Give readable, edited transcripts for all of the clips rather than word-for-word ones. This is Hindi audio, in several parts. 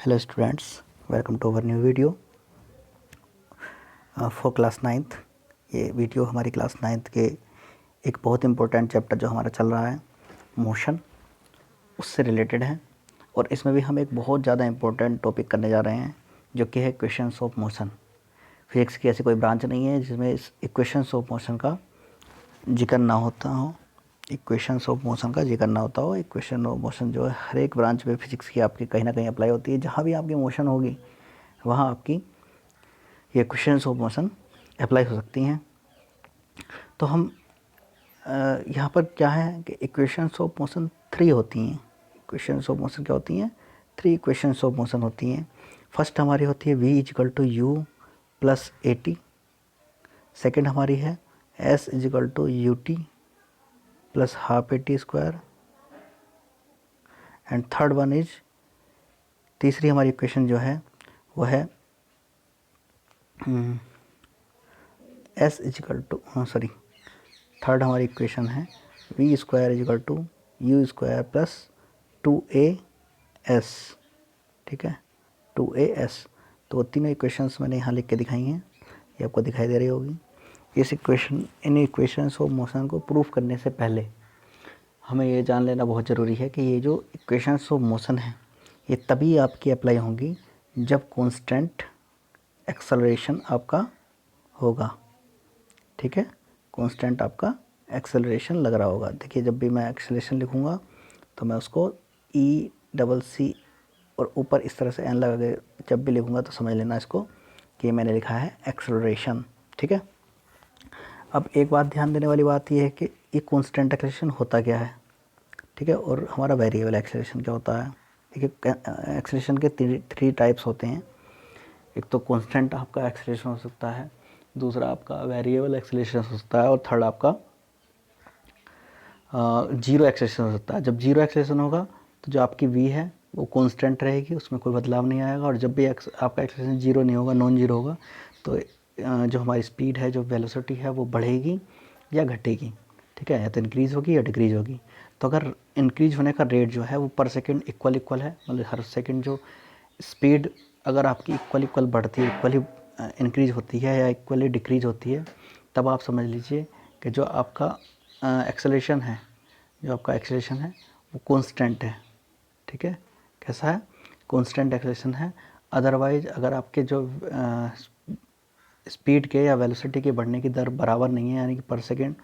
Hello students, welcome to our new video for class 9th। ये वीडियो हमारी क्लास 9th के एक बहुत इम्पोर्टेंट चैप्टर जो हमारा चल रहा है मोशन, उससे रिलेटेड है। और इसमें भी हम एक बहुत ज़्यादा इम्पोर्टेंट टॉपिक करने जा रहे हैं जो कि है इक्वेशंस ऑफ मोशन। फिजिक्स की ऐसी कोई ब्रांच नहीं है जिसमें इस इक्वेशंस ऑफ मोशन का जिक्र ना होता हो, इक्वेशंस ऑफ मोशन का जिक्र ना होता हो। इक्वेशन ऑफ मोशन जो है हर एक ब्रांच में फिजिक्स की आपकी कहीं ना कहीं अप्लाई होती है। जहाँ भी आपकी मोशन होगी वहाँ आपकी ये इक्वेशंस ऑफ मोशन अप्लाई हो सकती हैं। तो हम यहाँ पर क्या है कि इक्वेशंस ऑफ मोशन 3 होती हैं। इक्वेशंस ऑफ मोशन क्या होती हैं? 3 इक्वेशंस ऑफ मोशन होती हैं। फर्स्ट हमारी होती है v is equal to u plus a t. Second हमारी है s is equal to u t plus half a t square. And third one is, तीसरी हमारी इक्वेशन जो है वो है s इजिकल टू थर्ड हमारी इक्वेशन है v square is equal to u square plus 2as। ठीक है, 2as। तो तीनों इक्वेशंस मैंने यहाँ लिख के दिखाई हैं, ये आपको दिखाई दे रही होगी। इन इक्वेशंस ऑफ मोशन को प्रूफ करने से पहले हमें ये जान लेना बहुत ज़रूरी है कि ये जो इक्वेशंस ऑफ मोशन है ये तभी आपकी अप्लाई होंगी जब कांस्टेंट एक्सेलरेशन आपका होगा। ठीक है, कांस्टेंट आपका एक्सेलरेशन लग रहा होगा। देखिए, जब भी मैं एक्सेलरेशन लिखूँगा तो मैं उसको E और ऊपर इस तरह से एन लगा के जब भी लिखूँगा तो समझ लेना इसको कि मैंने लिखा है एक्सेलरेशन। ठीक है, अब एक बात ध्यान देने वाली बात यह है कि ये कांस्टेंट एक्सेलरेशन होता क्या है। ठीक है, और हमारा वेरिएबल एक्सेलरेशन क्या होता है। देखिए, एक्सेलरेशन के 3 टाइप्स होते हैं। एक तो कांस्टेंट आपका एक्सेलरेशन हो सकता है, दूसरा आपका वेरिएबल एक्सेलरेशन हो सकता है, और थर्ड आपका जीरो एक्सेलरेशन हो सकता है। जब जीरो एक्सेलरेशन होगा तो जो आपकी v है वो कांस्टेंट रहेगी, उसमें कोई बदलाव नहीं आएगा। और जब भी आपका एक्सेलरेशन जीरो नहीं होगा, नॉन जीरो होगा, तो जो हमारी स्पीड है, जो वेलोसिटी है, वो बढ़ेगी या घटेगी। ठीक है, या तो इंक्रीज़ होगी या डिक्रीज़ होगी। तो अगर इंक्रीज होने का रेट जो है वो पर सेकेंड इक्वल है, मतलब हर सेकेंड जो स्पीड अगर आपकी इक्वल बढ़ती है, इक्वली इंक्रीज होती है या इक्वली डिक्रीज होती है, तब आप समझ लीजिए कि जो आपका एक्सेलरेशन है, वो कांस्टेंट है। ठीक है, कैसा है? कांस्टेंट एक्सेलरेशन है। अदरवाइज अगर आपके जो स्पीड के या वेलोसिटी के बढ़ने की दर बराबर नहीं है, यानी कि पर सेकेंड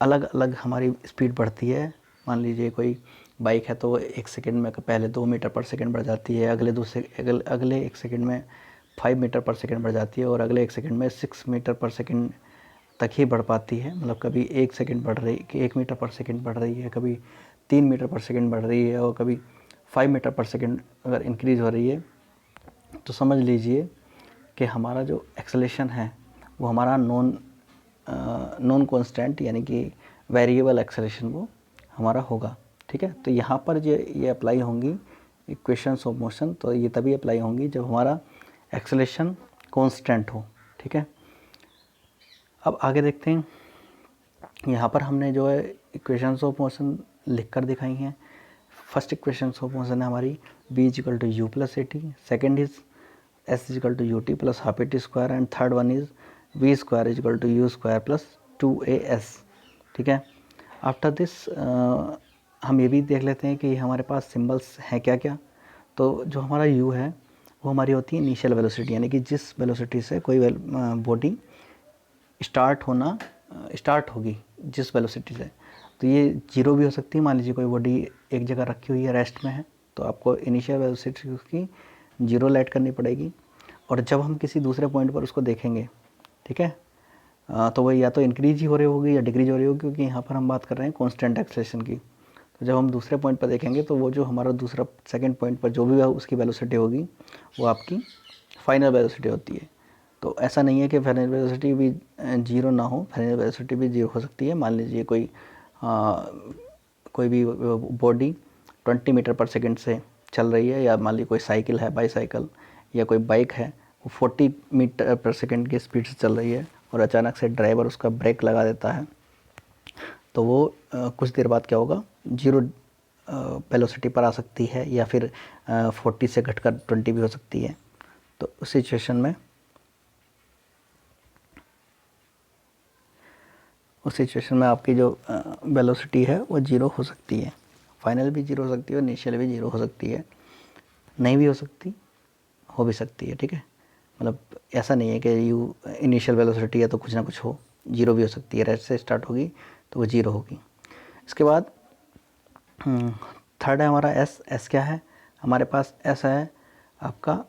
अलग अलग हमारी स्पीड बढ़ती है। मान लीजिए कोई बाइक है तो 1 सेकेंड में पहले 2 मीटर पर सेकेंड बढ़ जाती है, अगले 1 सेकेंड में 5 मीटर पर सेकेंड बढ़ जाती है, और अगले 1 सेकेंड में 6 मीटर पर सेकेंड तक ही बढ़ पाती है। मतलब कभी 1 सेकेंड बढ़ रही कि 1 मीटर पर सेकेंड बढ़ रही है, कभी 3 मीटर पर सेकेंड बढ़ रही है, और कभी 5 मीटर पर सेकेंड अगर इंक्रीज़ हो रही है, तो समझ लीजिए कि हमारा जो एक्सेलरेशन है वो हमारा नॉन कांस्टेंट यानी कि वेरिएबल एक्सेलरेशन वो हमारा होगा। ठीक है, तो यहाँ पर ये अप्लाई होंगी इक्वेशंस ऑफ मोशन, तो ये तभी अप्लाई होंगी जब हमारा एक्सेलरेशन कांस्टेंट हो। ठीक है, अब आगे देखते हैं। यहाँ पर हमने जो है इक्वेशंस ऑफ मोशन लिख कर दिखाई हैं। फर्स्ट इक्वेशंस ऑफ मोशन है हमारी v is equal to u plus a t, second is s is equal to u t plus half a t square, and third one is v square is equal to u square plus 2as। ठीक है, आफ्टर दिस हम ये भी देख लेते हैं कि हमारे पास सिंबल्स हैं क्या क्या। तो जो हमारा u है वो हमारी होती है इनिशियल वेलोसिटी, यानी कि जिस वेलोसिटी से कोई बॉडी स्टार्ट होगी, जिस वेलोसिटी से। तो ये जीरो भी हो सकती है। मान लीजिए कोई बॉडी एक जगह रखी हुई है, रेस्ट में है, तो आपको इनिशियल वेलोसिटी उसकी जीरो लेट करनी पड़ेगी। और जब हम किसी दूसरे पॉइंट पर उसको देखेंगे, ठीक है, तो वह या तो इंक्रीज ही हो रही होगी या डिक्रीज हो रही होगी, क्योंकि यहाँ पर हम बात कर रहे हैं कांस्टेंट एक्सेलरेशन की। तो जब हम दूसरे पॉइंट पर देखेंगे तो वो जो हमारा दूसरा सेकंड पॉइंट पर जो भी उसकी वेलोसिटी होगी वो आपकी फाइनल वेलोसिटी होती है। तो ऐसा नहीं है कि फाइनल वेलोसिटी भी जीरो ना हो, फाइनल वेलोसिटी भी जीरो हो सकती है। मान लीजिए कोई भी बॉडी 20 मीटर पर सेकंड से चल रही है, या मान लीजिए कोई साइकिल है, बाईसाइकिल, या कोई बाइक है, वो 40 मीटर पर सेकंड की स्पीड से चल रही है, और अचानक से ड्राइवर उसका ब्रेक लगा देता है, तो वो कुछ देर बाद क्या होगा, जीरो वेलोसिटी पर आ सकती है, या फिर 40 से घटकर 20 भी हो सकती है। तो उस सिचुएशन में आपकी जो वेलोसिटी है वो ज़ीरो हो सकती है। फाइनल भी ज़ीरो हो सकती है और इनिशियल भी ज़ीरो हो सकती है, नहीं भी हो सकती, हो भी सकती है। ठीक है, मतलब ऐसा नहीं है कि यू इनिशियल वेलोसिटी है तो कुछ ना कुछ हो, जीरो भी हो सकती है। रेस्ट से स्टार्ट होगी तो वो जीरो होगी। इसके बाद थर्ड है हमारा एस क्या है हमारे पास? एस है आपका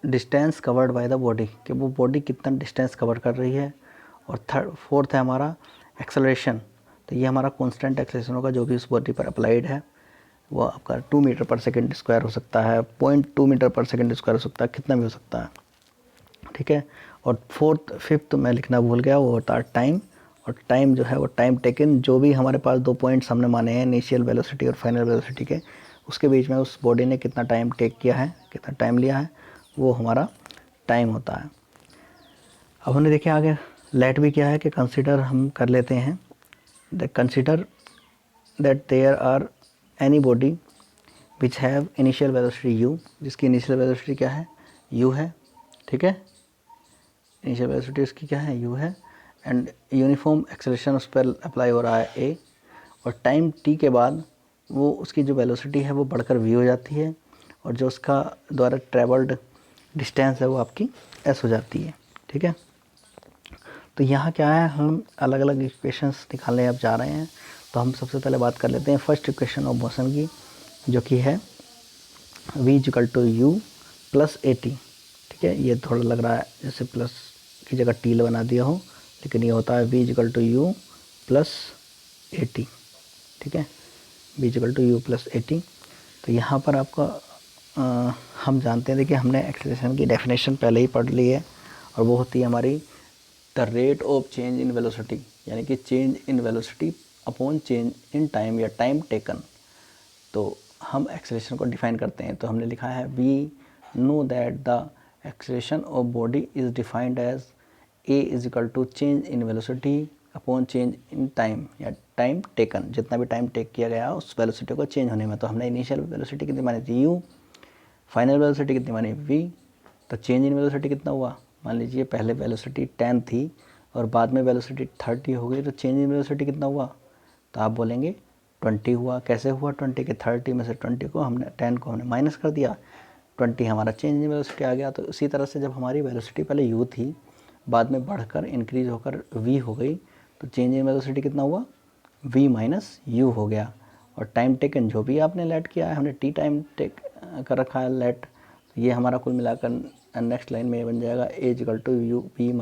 distance covered by the body, कि वो बॉडी कितना डिस्टेंस कवर कर रही है। और फोर्थ है हमारा एक्सेलरेशन, तो ये हमारा कांस्टेंट एक्सेलरेशन होगा जो भी उस बॉडी पर अप्लाइड है। वो आपका 2 मीटर पर सेकेंड स्क्वायर हो सकता है, 0.2 मीटर पर सेकेंड स्क्वायर हो सकता है, कितना भी हो सकता है। ठीक है, और फिफ्थ मैं लिखना भूल गया, वो होता है टाइम। और टाइम जो है वो टाइम टेकन, जो भी हमारे पास 2 पॉइंट्स हमने माने हैं इनिशियल वेलोसिटी और फाइनल वेलोसिटी के, उसके बीच में उस बॉडी ने कितना टाइम टेक किया है, कितना टाइम लिया है, वो हमारा टाइम होता है। अब हमने देखे आगे लेट भी क्या है कि कंसिडर हम कर लेते हैं, consider that there are any body which have initial velocity u, जिसकी इनिशियल वेलोसिटी क्या है, u है। ठीक है, इनिशियल वेलोसिटी उसकी क्या है, u है। एंड यूनिफॉर्म एक्सेलरेशन उस पर अप्लाई हो रहा है a, और टाइम t के बाद वो उसकी जो वेलोसिटी है वो बढ़कर v हो जाती है, और जो उसका द्वारा ट्रेवल्ड डिस्टेंस है वो आपकी s हो जाती है। ठीक है, तो यहाँ क्या है, हम अलग अलग इक्वेशंस निकालने अब जा रहे हैं। तो हम सबसे पहले बात कर लेते हैं फर्स्ट इक्वेशन ऑफ मोशन की, जो कि है v = u + at। ठीक है, ये थोड़ा लग रहा है जैसे प्लस की जगह टी बना दिया हो, लेकिन ये होता है v = u + at। ठीक है, v = u + at। तो यहाँ पर आपका हम जानते हैं, देखिए हमने एक्सेलरेशन की डेफिनेशन पहले ही पढ़ ली है, और वो होती है हमारी the rate of change in velocity, यानी कि change in velocity upon change in time या टाइम टेकन। तो हम एक्सेलरेशन को डिफाइन करते हैं, तो हमने लिखा है we know that the acceleration of body is defined as a = change in velocity upon change in time या टाइम टेकन, जितना भी टाइम टेक किया गया उस वेलोसिटी को चेंज होने में। तो हमने इनिशियल वेलोसिटी कितनी मानी थी u, फाइनल वेलोसिटी कितनी मानी v, तो चेंज इन वेलोसिटी कितना हुआ, मान लीजिए पहले वेलोसिटी 10 थी और बाद में वेलोसिटी 30 हो गई, तो चेंज इन वेलोसिटी कितना हुआ, तो आप बोलेंगे 20 हुआ। कैसे हुआ 20 के 30 में से 20 को हमने 10 को हमने माइनस कर दिया, 20 हमारा चेंज इन वेलोसिटी आ गया। तो इसी तरह से जब हमारी वेलोसिटी पहले u थी, बाद में बढ़कर इंक्रीज होकर v हो गई, तो चेंज इन वेलोसिटी कितना हुआ, v - u हो गया। और टाइम टेकन जो भी आपने लेट किया है, हमने t टाइम टेक कर रखा है लेट, तो ये हमारा कुल मिलाकर नेक्स्ट लाइन में ये बन जाएगा a = u v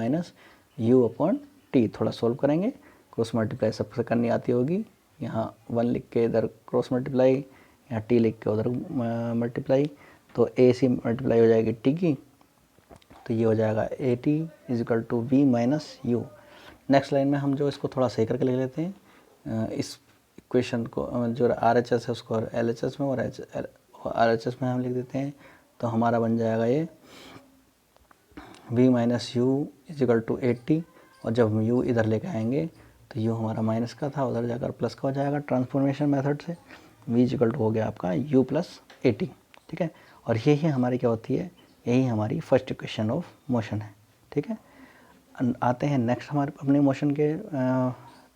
- u upon t। थोड़ा सॉल्व करेंगे, क्रॉस मल्टीप्लाई सबसे करनी आती होगी, यहाँ 1 लिख के इधर क्रॉस मल्टीप्लाई, यहाँ t लिख के उधर मल्टीप्लाई, तो a से मल्टीप्लाई हो जाएगी t की, तो ये हो जाएगा at = v - u। Next line में हम जो इसको थोड़ा सही करके ले लेते हैं, इस इक्वेशन को जो RHS है उसको LHS में और RHS में हम लिख देते हैं, तो हमारा बन जाएगा ये v - u = 80, और जब हम u इधर लेके आएंगे तो u हमारा माइनस का था, उधर जाकर प्लस का हो जाएगा ट्रांसफॉर्मेशन मेथड से, v = हो गया आपका u + 80। ठीक है, और यही हमारी क्या होती है, यही हमारी फर्स्ट इक्वेशन ऑफ मोशन है। ठीक है, आते हैं नेक्स्ट हमारे अपने मोशन के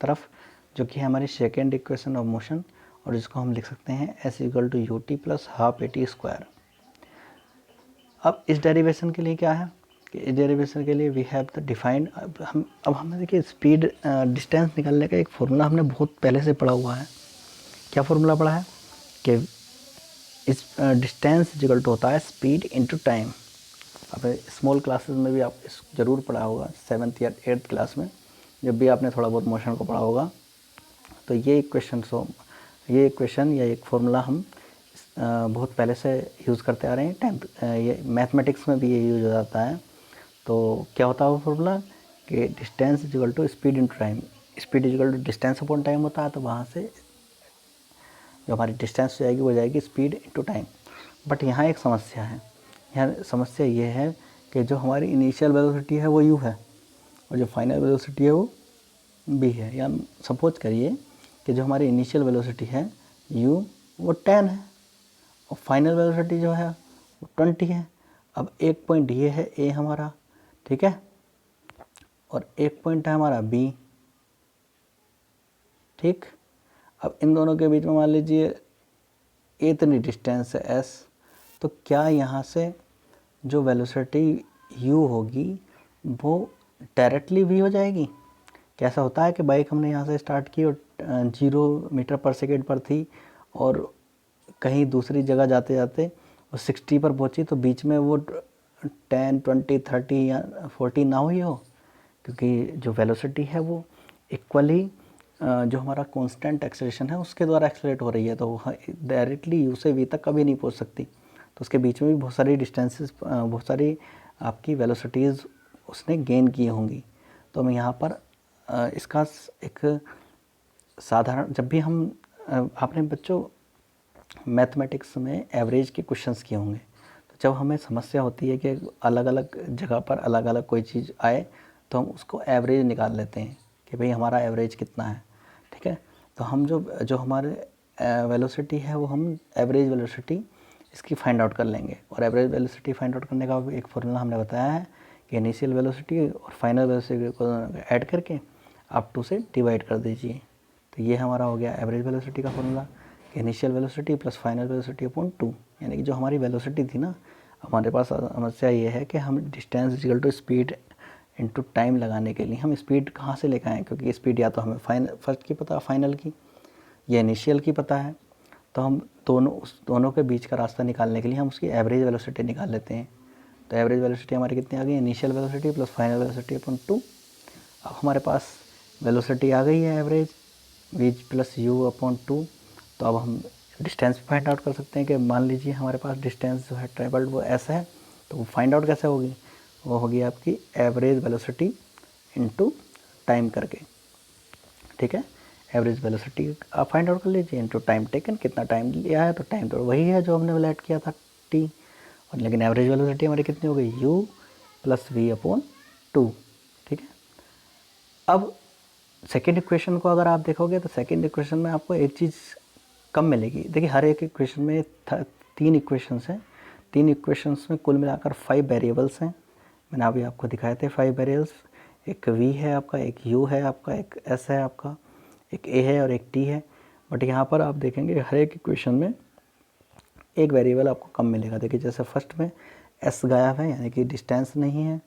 तरफ, जो कि है हमारी सेकेंड इक्वेशन ऑफ मोशन, और जिसको हम लिख सकते हैं s = ut + ½ at²। अब इस डेरिवेशन के लिए क्या है कि इस डेरिवेशन के लिए वी हैव द डिफाइंड, अब हमें देखिए स्पीड डिस्टेंस निकालने का एक फार्मूला हमने बहुत पहले से पढ़ा हुआ है। क्या फार्मूला पढ़ा है कि इस डिस्टेंस = होता है स्पीड इनटू टाइम। आपने स्मॉल क्लासेस में भी आप इस ज़रूर पढ़ा होगा, 7th या 8th क्लास में जब भी आपने थोड़ा बहुत मोशन को पढ़ा होगा। तो ये इक्वेशन या एक फार्मूला हम बहुत पहले से यूज़ करते आ रहे हैं, 10th ये मैथमेटिक्स में भी ये यूज हो जाता है। तो क्या होता है वो फार्मूला कि distance = speed into time, speed = distance upon time होता है, तो वहाँ से जो हमारी डिस्टेंस हो जाएगी वो जाएगी स्पीड इनटू टाइम। बट यहाँ एक समस्या है, यहाँ समस्या ये है कि जो हमारी इनिशियल वेलोसिटी है वो u है, और जो फाइनल वेलोसिटी है वो v है। या सपोज करिए कि जो हमारी इनिशियल वेलोसिटी है u वो 10 है, और फाइनल वेलोसिटी जो है वो 20 है। अब एक पॉइंट ये है ए हमारा, ठीक है, और एक पॉइंट है हमारा बी, ठीक। अब इन दोनों के बीच में मान लीजिए इतनी डिस्टेंस है एस, तो क्या यहाँ से जो वेलोसिटी यू होगी वो डायरेक्टली वी हो जाएगी? कैसा होता है कि बाइक हमने यहाँ से स्टार्ट की और 0 मीटर पर सेकेंड पर थी, और कहीं दूसरी जगह जाते जाते वो 60 पर पहुँची, तो बीच में वो 10, 20, 30 या 40 ना हुई हो, क्योंकि जो वेलोसिटी है वो इक्वली जो हमारा कांस्टेंट एक्सेलरेशन है उसके द्वारा एक्सेलरेट हो रही है, तो डायरेक्टली यू से वी तक कभी नहीं पहुंच सकती। तो उसके बीच में भी बहुत सारी डिस्टेंसेस, बहुत सारी आपकी वेलोसिटीज़ उसने गेन की होंगी। तो हम यहाँ पर इसका एक साधारण, जब भी हम आपने बच्चों मैथमेटिक्स में एवरेज के क्वेश्चंस किए होंगे, तो जब हमें समस्या होती है कि अलग अलग जगह पर अलग अलग कोई चीज़ आए, तो हम उसको एवरेज निकाल लेते हैं कि भाई हमारा एवरेज कितना है, ठीक है। तो हम जो हमारे वेलोसिटी है वो हम एवरेज वेलोसिटी इसकी फाइंड आउट कर लेंगे, और एवरेज वेलोसिटी फाइंड आउट करने का एक फॉर्मूला हमने बताया है कि इनिशियल वेलोसिटी और फाइनल वेलोसिटी को ऐड करके आप 2 से डिवाइड कर दीजिए। तो ये हमारा हो गया एवरेज वेलोसिटी का फॉर्मूला, कि initial velocity plus final velocity upon 2, यानी कि जो हमारी वेलोसिटी थी ना, हमारे पास समस्या ये है कि हम distance equal to speed into time लगाने के लिए हम स्पीड कहाँ से लेकर आएँ, क्योंकि स्पीड या तो हमें फर्स्ट की पता, फाइनल की, या इनिशियल की पता है, तो हम उस दोनों के बीच का रास्ता निकालने के लिए हम उसकी एवरेज वेलोसिटी निकाल लेते हैं। तो एवरेज वेलोसिटी हमारी कितनी आ गई, initial velocity plus final velocity upon 2। अब हमारे पास वेलोसिटी आ गई है average v plus u upon 2। तो अब हम डिस्टेंस फाइंड आउट कर सकते हैं कि मान लीजिए हमारे पास डिस्टेंस जो है ट्रेवल्ड वो ऐसा है, तो वो फाइंड आउट कैसे होगी, वो होगी आपकी एवरेज वेलोसिटी इनटू टाइम करके, ठीक है। एवरेज वेलोसिटी आप फाइंड आउट कर लीजिए इनटू टाइम टेकन, कितना टाइम लिया है, तो टाइम तो वही है जो हमने लेट किया था टी, और लेकिन एवरेज वेलोसिटी हमारी कितनी हो गई, यू प्लस वी अपॉन 2, ठीक है। अब सेकेंड इक्वेशन को अगर आप देखोगे तो सेकेंड इक्वेशन में आपको एक चीज़ कम मिलेगी। देखिए हर एक इक्वेशन में 3 इक्वेशंस हैं, 3 इक्वेशंस में कुल मिलाकर 5 वेरिएबल्स हैं। मैंने अभी आपको दिखाए थे 5 वेरिएबल्स, एक v है आपका, एक u है आपका, एक s है आपका, एक a है और एक t है। बट यहाँ पर आप देखेंगे हर एक इक्वेशन में एक वेरिएबल आपको कम मिलेगा। देखिए जैसे फर्स्ट में s गायब है, यानी कि डिस्टेंस नहीं है,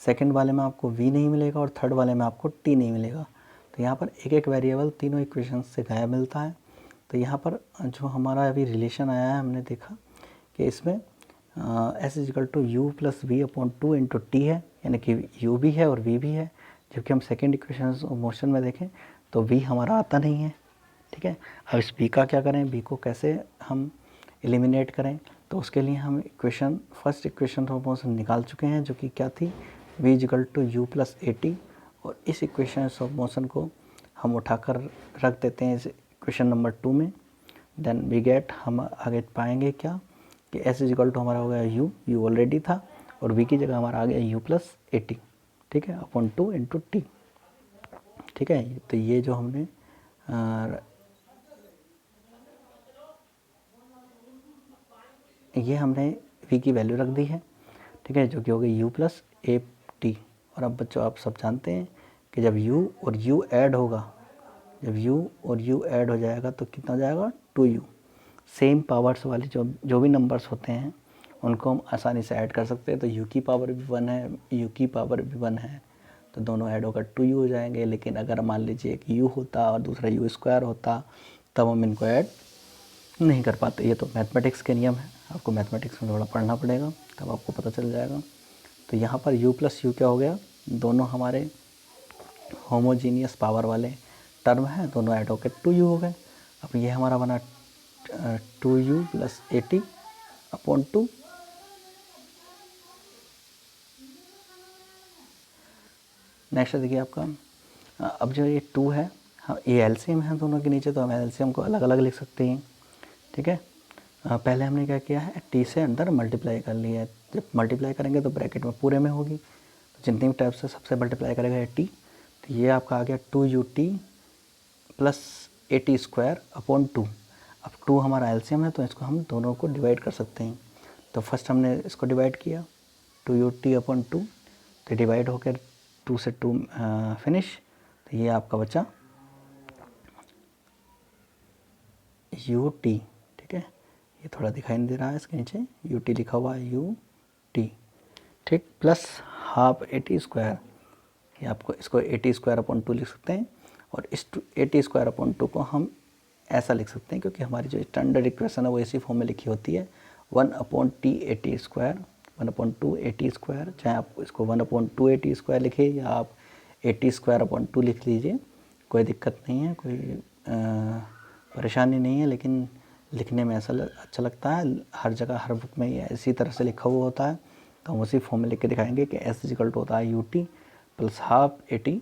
सेकंड वाले में आपको v नहीं मिलेगा, और थर्ड वाले में आपको t नहीं मिलेगा। तो यहाँ पर एक एक वेरिएबल तीनों इक्वेशन से गायब मिलता है। तो यहाँ पर जो हमारा अभी रिलेशन आया है, हमने देखा कि इसमें s is equal to u plus v upon 2 into t है, यानी कि यू भी है और वी भी है। जबकि हम सेकेंड इक्वेशन मोशन में देखें तो वी हमारा आता नहीं है, ठीक है। अब इस बी का क्या करें, बी को कैसे हम एलिमिनेट करें, तो उसके लिए हम equation first equation of motion निकाल चुके हैं, जो कि क्या थी, v is equal to u plus a t. और इस इक्वेशन ऑफ मोशन को हम उठाकर रख देते हैं इस इक्वेशन नंबर 2 में। देन वी गेट, हम आगे पाएंगे क्या कि एस इजिकल टू हमारा हो गया यू ऑलरेडी था, और वी की जगह हमारा आ गया यू प्लस ए टी, ठीक है, अपॉन 2 इंटू टी, ठीक है। तो ये जो हमने ये हमने v की वैल्यू रख दी है, ठीक है, जो कि हो गई u प्लस ए टी। और अब बच्चों आप सब जानते हैं कि जब u और u ऐड होगा, जब u और u ऐड हो जाएगा तो कितना हो जाएगा, 2u। सेम पावर्स वाले जो भी नंबर्स होते हैं उनको हम आसानी से ऐड कर सकते हैं। तो u की पावर भी 1 है, u की पावर भी 1 है, तो दोनों ऐड होकर 2u हो जाएंगे। लेकिन अगर मान लीजिए एक u होता और दूसरा u स्क्वायर होता, तब हम इनको ऐड नहीं कर पाते। ये तो मैथमेटिक्स के नियम है, आपको मैथमेटिक्स में थोड़ा पढ़ना पड़ेगा, तब आपको पता चल जाएगा। तो यहाँ पर u प्लस यू क्या हो गया, दोनों हमारे होमोजीनियस पावर वाले टर्म हैं, दोनों ऐड होकर 2u हो गए। अब ये हमारा बना 2u प्लस 80 अपॉन 2। नेक्स्ट देखिए आपका, अब जो ये 2 है, हाँ ये एलसीएम है दोनों के नीचे, तो हम एलसीएम को अलग अलग लिख सकते हैं, ठीक है। पहले हमने क्या किया है, टी से अंदर मल्टीप्लाई कर लिया है। जब मल्टीप्लाई करेंगे तो ब्रैकेट में पूरे में होगी, तो जितनी भी टाइप से सबसे मल्टीप्लाई करेगा टी, तो ये आपका आ गया 2ut प्लस 80 स्क्वायर अपॉन 2। अब 2 हमारा एलसीएम है तो इसको हम दोनों को डिवाइड कर सकते हैं। तो फर्स्ट हमने इसको डिवाइड किया 2ut/2, तो डिवाइड होकर 2 से 2 फिनिश। तो ये आपका बचा ut, ठीक है। ये थोड़ा दिखाई नहीं दे रहा है, इसके नीचे ut लिखा हुआ है ut, ठीक, प्लस हाफ AT²। ये आपको इसको AT²/2 लिख सकते हैं, और इस AT²/2 को हम ऐसा लिख सकते हैं क्योंकि हमारी जो स्टैंडर्ड इक्वेशन है वो इसी फॉर्म में लिखी होती है 1/t AT², 1/2 AT²। चाहे आप इसको 1/2 AT² लिखे या आप AT²/2 लिख लीजिए, कोई दिक्कत नहीं है, कोई परेशानी नहीं है, लेकिन लिखने में ऐसा अच्छा लगता है। हर जगह हर बुक में ये इसी तरह से लिखा हुआ होता है, तो हम उसी फॉर्म में लिख के दिखाएंगे कि S होता है ut प्लस हाफ AT²।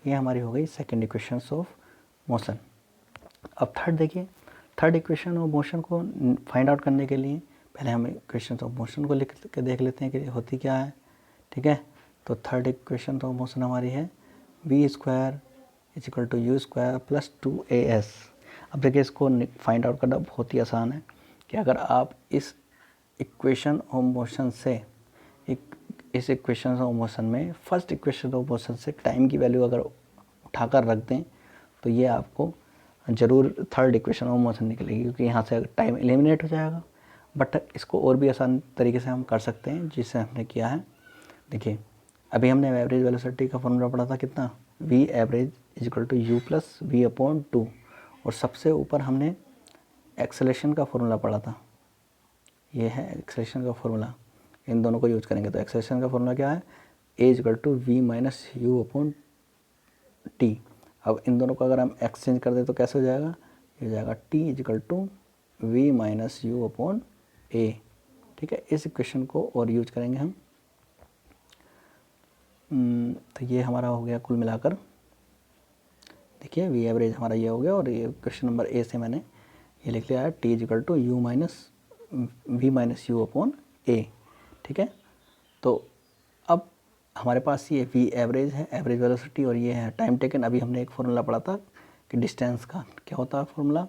ये हमारी हो गई सेकेंड इक्वेशन ऑफ मोशन। अब थर्ड देखिए, थर्ड इक्वेशन ऑफ मोशन को फाइंड आउट करने के लिए पहले हम इक्वेशन ऑफ मोशन को लिख के देख लेते हैं कि होती क्या है, ठीक है। तो थर्ड इक्वेशन ऑफ मोशन हमारी है v² = u² प्लस 2as। अब देखिए इसको फाइंड आउट करना बहुत ही आसान है कि अगर आप इस इक्वेशन ऑफ मोशन से इस इक्वेशन ऑफ मोशन में फर्स्ट इक्वेशन ऑफ मोशन से टाइम की वैल्यू अगर उठाकर रख दें तो ये आपको ज़रूर थर्ड इक्वेशन ऑफ मोशन निकलेगी, क्योंकि यहाँ से टाइम एलिमिनेट हो जाएगा। बट इसको और भी आसान तरीके से हम कर सकते हैं, जिससे हमने किया है। देखिए अभी हमने एवरेज वेलोसिटी का फॉर्मूला पढ़ा था कितना, v_average = u+v/2, और सबसे ऊपर हमने एक्सेलेरेशन का फॉर्मूला पढ़ा था। ये है एक्सेलेरेशन का फॉर्मूला, इन दोनों को यूज करेंगे। तो एक्सेलेरेशन का फॉर्मूला क्या है, a = v−u/t। अब इन दोनों को अगर हम एक्सचेंज कर दें तो कैसे हो जाएगा, ये हो जाएगा t = v−u/a, ठीक है। इस इक्वेशन को और यूज करेंगे हम। तो ये हमारा हो गया कुल मिलाकर, देखिए वी एवरेज हमारा ये हो गया, और ये क्वेश्चन नंबर ए से मैंने ये लिख लिया है t = v−u/a, ठीक है। तो अब हमारे पास ये वी एवरेज है, एवरेज वेलोसिटी, और ये है टाइम टेकन। अभी हमने एक फॉर्मूला पढ़ा था कि डिस्टेंस का क्या होता है फॉर्मूला,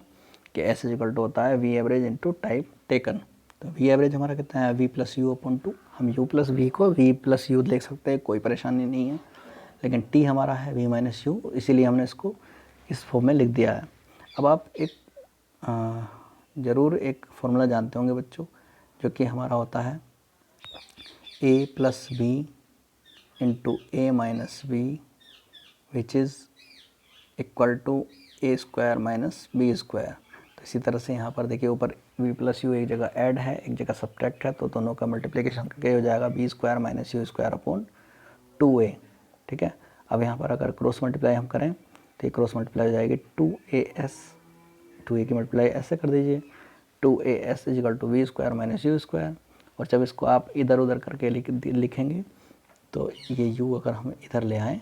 कि S = होता है v एवरेज × टाइम टेकन। तो v एवरेज हमारा कितना है, v+u/2। हम u+v को v+u लिख सकते हैं, कोई परेशानी नहीं है, लेकिन t हमारा है v−u, इसीलिए हमने इसको इस फॉर्म में लिख दिया है। अब आप एक ज़रूर एक फॉर्मूला जानते होंगे बच्चों, जो कि हमारा होता है a + b × a - b which is equal to a² - b²। तो इसी तरह से यहाँ पर देखिए ऊपर v+u एक जगह ऐड है, एक जगह सब्ट्रैक्ट है, तो दोनों का मल्टीप्लिकेशन करके हो जाएगा b² - u²/2a, ठीक है। अब यहाँ पर अगर क्रॉस मल्टीप्लाई हम करें तो ये क्रॉस मल्टीप्लाई हो जाएगी 2as, 2a की मल्टीप्लाई ऐसे कर दीजिए, 2as = v² - u²। और जब इसको आप इधर उधर करके लिखेंगे तो ये u अगर हम इधर ले आएँ,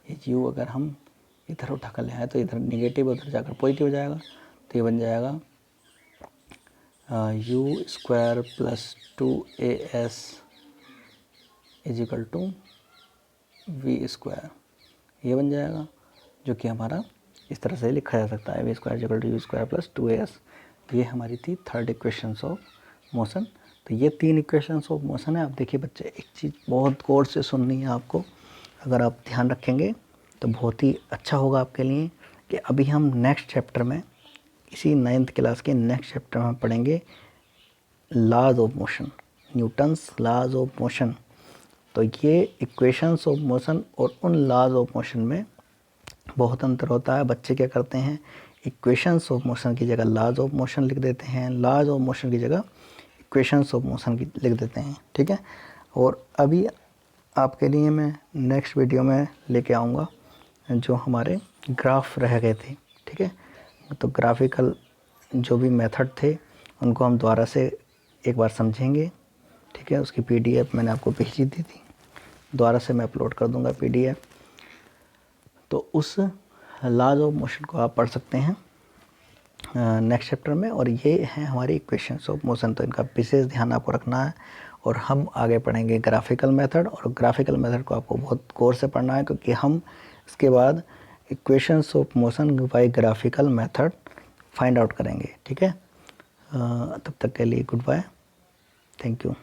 ये u अगर हम इधर उठा कर ले आए तो इधर निगेटिव, उधर जाकर पॉजिटिव हो जाएगा। तो ये बन जाएगा u² + 2as = v², ये बन जाएगा, जो कि हमारा इस तरह से लिखा जा सकता है v² = u² + 2as। तो ये हमारी थी थर्ड इक्वेशंस ऑफ मोशन। तो ये 3 इक्वेशंस ऑफ मोशन है। अब देखिए बच्चे, एक चीज़ बहुत गौर से सुननी है आपको, अगर आप ध्यान रखेंगे तो बहुत ही अच्छा होगा आपके लिए, कि अभी हम नेक्स्ट चैप्टर में, इसी 9th क्लास के नेक्स्ट चैप्टर में पढ़ेंगे laws of motion, Newton's laws of motion. तो ये इक्वेशंस ऑफ मोशन और उन लॉज ऑफ मोशन में बहुत अंतर होता है। बच्चे क्या करते हैं, इक्वेशंस ऑफ मोशन की जगह लॉज ऑफ मोशन लिख देते हैं, लॉज ऑफ मोशन की जगह इक्वेशंस ऑफ मोशन की लिख देते हैं, ठीक है। और अभी आपके लिए मैं नेक्स्ट वीडियो में लेके आऊँगा जो हमारे ग्राफ रह गए थे, ठीक है। तो ग्राफिकल जो भी मेथड थे उनको हम दोबारा से एक बार समझेंगे, ठीक है। उसकी PDF मैंने आपको भेजी दी थी, दोबारा से मैं अपलोड कर दूंगा PDF। तो उस लॉज ऑफ मोशन को आप पढ़ सकते हैं नेक्स्ट चैप्टर में, और ये हैं हमारी इक्वेशंस ऑफ मोशन। तो इनका विशेष ध्यान आपको रखना है। और हम आगे पढ़ेंगे ग्राफिकल मेथड, और ग्राफिकल मेथड को आपको बहुत गौर से पढ़ना है, क्योंकि हम इसके बाद equations of motion by graphical method find out करेंगे, ठीक है। तब तक के लिए गुड बाय, थैंक यू।